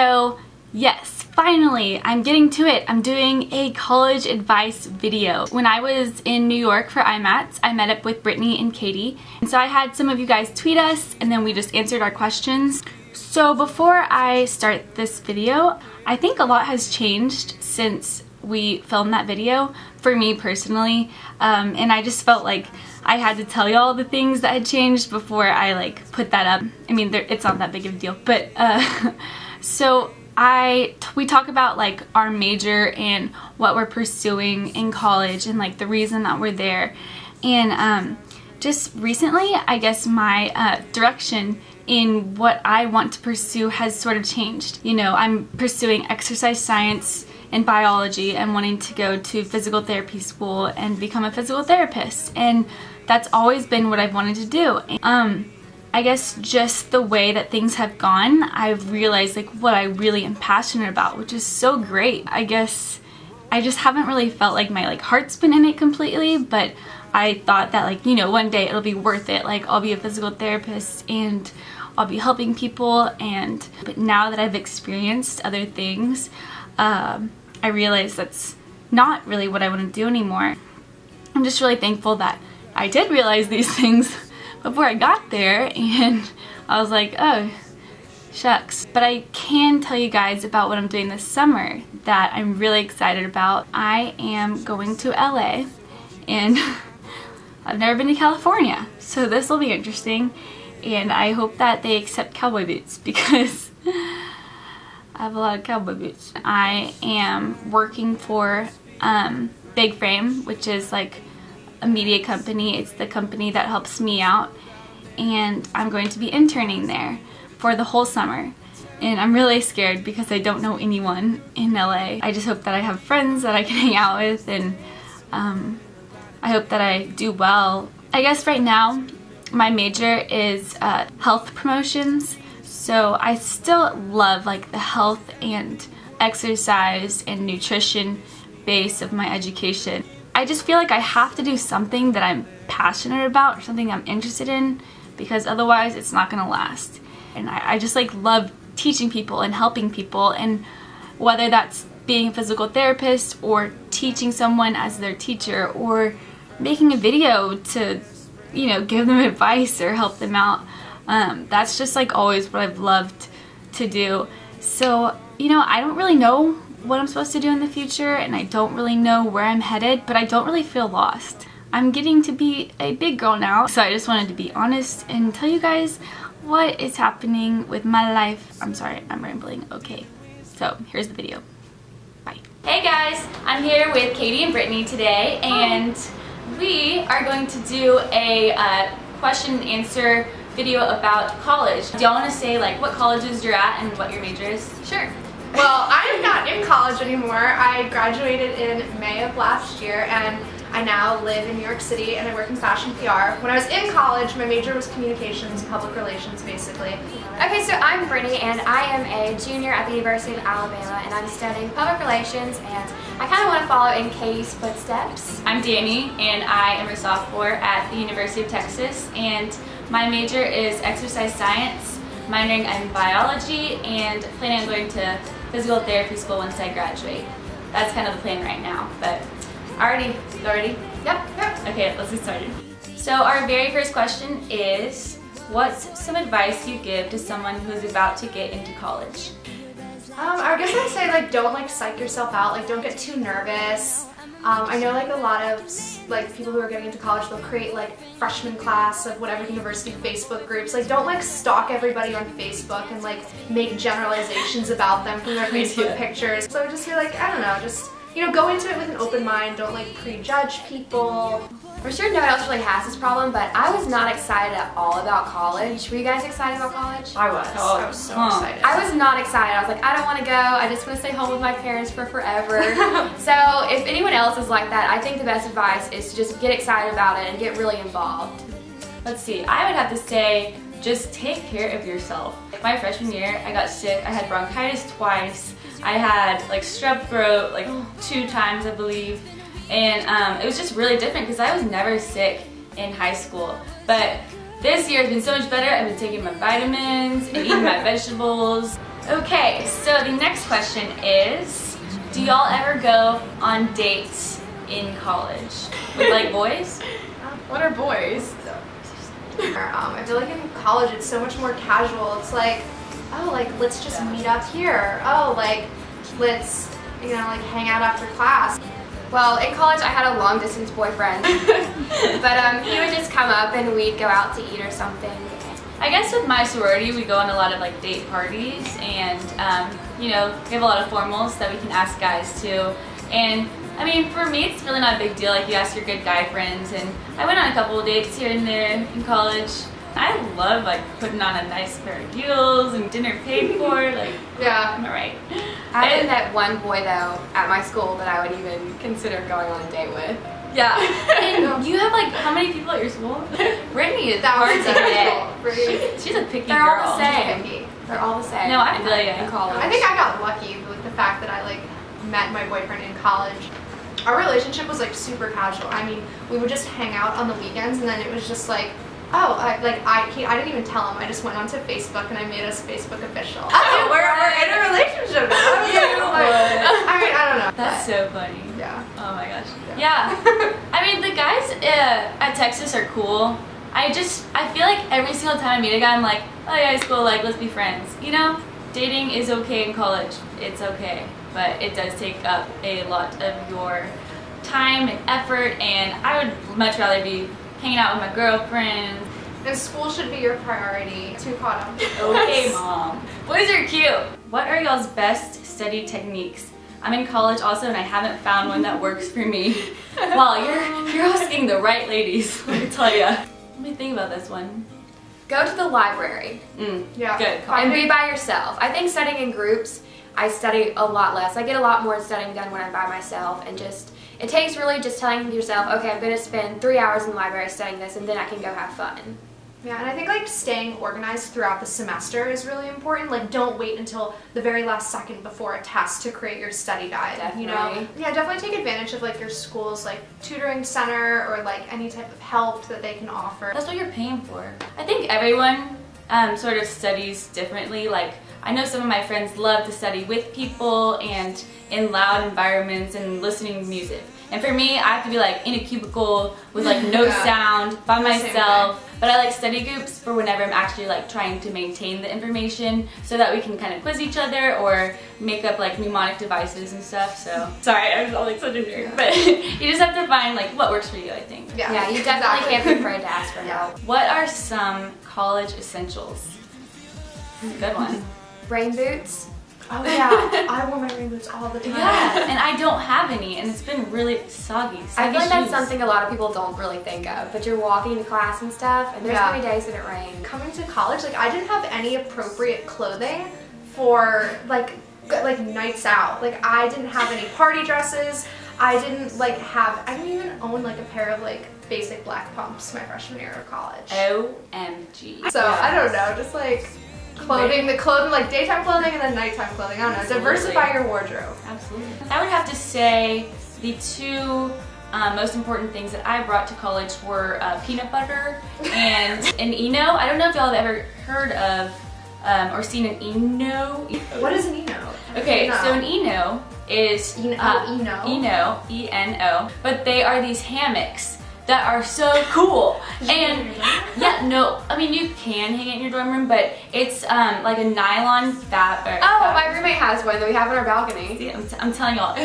So yes, finally, I'm getting to it. I'm doing a college advice video. When I was in New York for IMATS, I met up with Brittany and Katie. And so I had some of you guys tweet us and then we just answered our questions. So before I start this video, I think a lot has changed since we filmed that video for me personally. And I just felt like I had to tell y'all the things that had changed before I like put that up. I mean, it's not that big of a deal, but so we talk about like our major and what we're pursuing in college and like the reason that we're there. And just recently, I guess my direction in what I want to pursue has sort of changed. You know, I'm pursuing exercise science and biology and wanting to go to physical therapy school and become a physical therapist, and that's always been what I've wanted to do. I guess just the way that things have gone, I've realized like what I really am passionate about, which is so great. I guess I just haven't really felt like my like heart's been in it completely, but I thought that like, you know, one day it'll be worth it. Like I'll be a physical therapist and I'll be helping people, but now that I've experienced other things, I realize that's not really what I want to do anymore. I'm just really thankful that I did realize these things before I got there, and I was like, oh, shucks. But I can tell you guys about what I'm doing this summer that I'm really excited about. I am going to LA, and I've never been to California, so this will be interesting, and I hope that they accept cowboy boots because I have a lot of cowboy boots. I am working for Big Frame, which is like a media company. It's the company that helps me out, and I'm going to be interning there for the whole summer. And I'm really scared because I don't know anyone in LA. I just hope that I have friends that I can hang out with, and I hope that I do well. I guess right now my major is health promotions. So I still love like the health and exercise and nutrition base of my education. I just feel like I have to do something that I'm passionate about or something I'm interested in, because otherwise it's not gonna last. And I just like love teaching people and helping people, and whether that's being a physical therapist or teaching someone as their teacher or making a video to, you know, give them advice or help them out. That's just like always what I've loved to do. So, you know, I don't really know what I'm supposed to do in the future, and I don't really know where I'm headed, but I don't really feel lost. I'm getting to be a big girl now, so I just wanted to be honest and tell you guys what is happening with my life. I'm sorry, I'm rambling. Okay, so here's the video. Bye. Hey guys, I'm here with Katie and Brittany today, and we are going to do a question and answer video about college. Do y'all want to say like what colleges you're at and what your major is? Sure. Well, I'm not in college anymore. I graduated in May of last year, and I now live in New York City and I work in fashion PR. When I was in college, my major was communications, public relations basically. Okay, so I'm Brittany and I am a junior at the University of Alabama, and I'm studying public relations, and I kind of want to follow in Katie's footsteps. I'm Dani and I am a sophomore at the University of Texas, and my major is exercise science, minoring in biology, and planning on going to physical therapy school once I graduate. That's kind of the plan right now, but already? Yep. Okay, let's get started. So our very first question is, what's some advice you give to someone who's about to get into college? I guess I'd say like don't like psych yourself out, like don't get too nervous. I know like a lot of like people who are getting into college, they'll create like freshman class of whatever university Facebook groups. Like don't like stalk everybody on Facebook and like make generalizations about them from their Facebook pictures. So just feel like, I don't know, just, you know, go into it with an open mind. Don't like prejudge people. For sure no one else really has this problem, but I was not excited at all about college. Were you guys excited about college? I was so excited. I was not excited. I was like, I don't want to go. I just want to stay home with my parents for forever. So if anyone else is like that, I think the best advice is to just get excited about it and get really involved. Let's see, I would have to say, just take care of yourself. My freshman year, I got sick. I had bronchitis twice. I had like strep throat like 2 times, I believe. And it was just really different because I was never sick in high school. But this year has been so much better. I've been taking my vitamins and eating my vegetables. Okay, so the next question is, do y'all ever go on dates in college with like boys? What are boys? I feel like in college it's so much more casual. It's like, oh, like let's just meet up here. Oh, like let's, you know, like hang out after class. Well, in college I had a long distance boyfriend, but he would just come up and we'd go out to eat or something. I guess with my sorority we go on a lot of like date parties, and you know, we have a lot of formals that we can ask guys to. And I mean, for me it's really not a big deal, like you ask your good guy friends, and I went on a couple of dates here and there in college. I love like putting on a nice pair of heels and dinner paid for, like, yeah, am I right? I haven't met one boy though at my school that I would even consider going on a date with. Yeah. And you have like how many people at your school? Brittany is hard to get. She's a picky They're girl. all the same. They're all the same. No, I feel you. In college. I think I got lucky with the fact that I like met my boyfriend in college. Our relationship was like super casual. I mean, we would just hang out on the weekends, and then it was just like, oh, I didn't even tell him. I just went onto Facebook and I made us Facebook official. Oh, we're in a relationship now. I mean, I don't know. That's so funny. Yeah. Oh my gosh. Yeah. I mean, the guys at Texas are cool. I feel like every single time I meet a guy, I'm like, oh yeah, it's cool, like, let's be friends. You know, dating is okay in college. It's okay. But it does take up a lot of your time and effort, and I would much rather be hanging out with my girlfriend. And school should be your priority. Too caught up. Okay, Mom. Boys are cute. What are y'all's best study techniques? I'm in college also, and I haven't found one that works for me. Well, you're asking the right ladies, let me tell you. Let me think about this one. Go to the library. Yeah. Good. And be by yourself. I think studying in groups, I study a lot less. I get a lot more studying done when I'm by myself, and just, it takes really just telling yourself, okay, I'm going to spend 3 hours in the library studying this, and then I can go have fun. Yeah, and I think like staying organized throughout the semester is really important. Like, don't wait until the very last second before a test to create your study guide. Definitely. You know? Yeah, definitely take advantage of like your school's like tutoring center or like any type of help that they can offer. That's what you're paying for. I think everyone sort of studies differently. Like, I know some of my friends love to study with people and in loud environments and listening to music. And for me, I have to be like in a cubicle with like no sound by myself. But I like study groups for whenever I'm actually like trying to maintain the information so that we can kind of quiz each other or make up like mnemonic devices and stuff. So, sorry, I'm like such a nerd. But you just have to find like what works for you, I think. Yeah, you definitely can't be afraid to ask for help. What are some college essentials? Good one. Rain boots. Oh yeah, I wore my rain boots all the time. Yeah, and I don't have any, and it's been really soggy. I feel like that's something a lot of people don't really think of, but you're walking to class and stuff, and there's many days that it rains. Coming to college, like I didn't have any appropriate clothing for like nights out. Like I didn't have any party dresses. I didn't even own like a pair of like basic black pumps my freshman year of college. OMG. So I don't know, just like clothing, like daytime clothing and then nighttime clothing. I don't know, diversify your wardrobe. Absolutely. I would have to say the two most important things that I brought to college were peanut butter and an Eno. I don't know if y'all have ever heard of or seen an Eno. What is an Eno? Okay, so an Eno is Eno, E-N-O, but they are these hammocks that are so cool. And yeah, no, I mean you can hang it in your dorm room, but it's like a nylon fabric. Oh, my roommate has one that we have on our balcony. See, I'm telling y'all.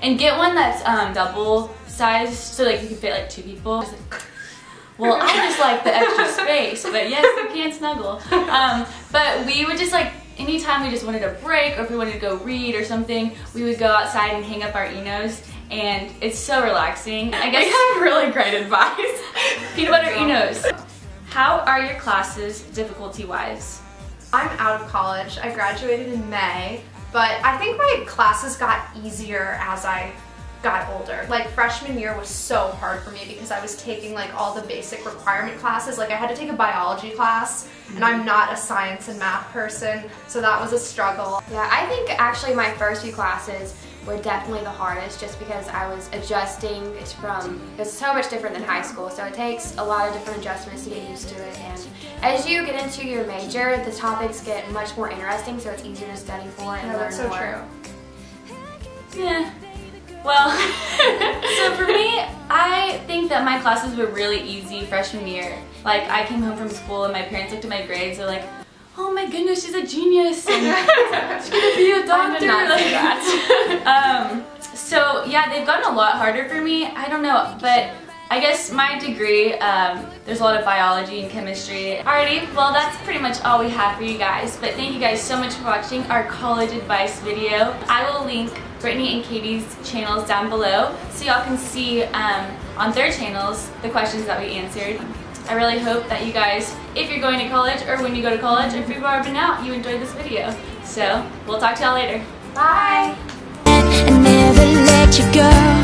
And get one that's double sized so like you can fit like 2 people. Well, I just like the extra space, but yes, you can snuggle. But we would just like, anytime we just wanted a break or if we wanted to go read or something, we would go outside and hang up our Enos. And it's so relaxing. I guess I have really great advice. Peanut butter Enos. How are your classes difficulty-wise? I'm out of college. I graduated in May, but I think my classes got easier as I got older. Like freshman year was so hard for me because I was taking like all the basic requirement classes. Like I had to take a biology class and I'm not a science and math person, so that was a struggle. Yeah, I think actually my first few classes were definitely the hardest, just because I was adjusting. It's so much different than high school, so it takes a lot of different adjustments to get used to it. And as you get into your major, the topics get much more interesting, so it's easier to study for and learn That's so more. true. Yeah. Well, so for me, I think that my classes were really easy freshman year. Like, I came home from school and my parents looked at my grades, they're like, oh my goodness, she's a genius, and she's gonna be a doctor. I did not say that. So yeah, they've gotten a lot harder for me. I don't know, but I guess my degree, there's a lot of biology and chemistry. Alrighty, well that's pretty much all we have for you guys, but thank you guys so much for watching our college advice video. I will link Brittany and Katie's channels down below so y'all can see on their channels the questions that we answered. I really hope that you guys, if you're going to college or when you go to college, or if you've already been out, you enjoyed this video. So, we'll talk to y'all later. Bye! I never let you go.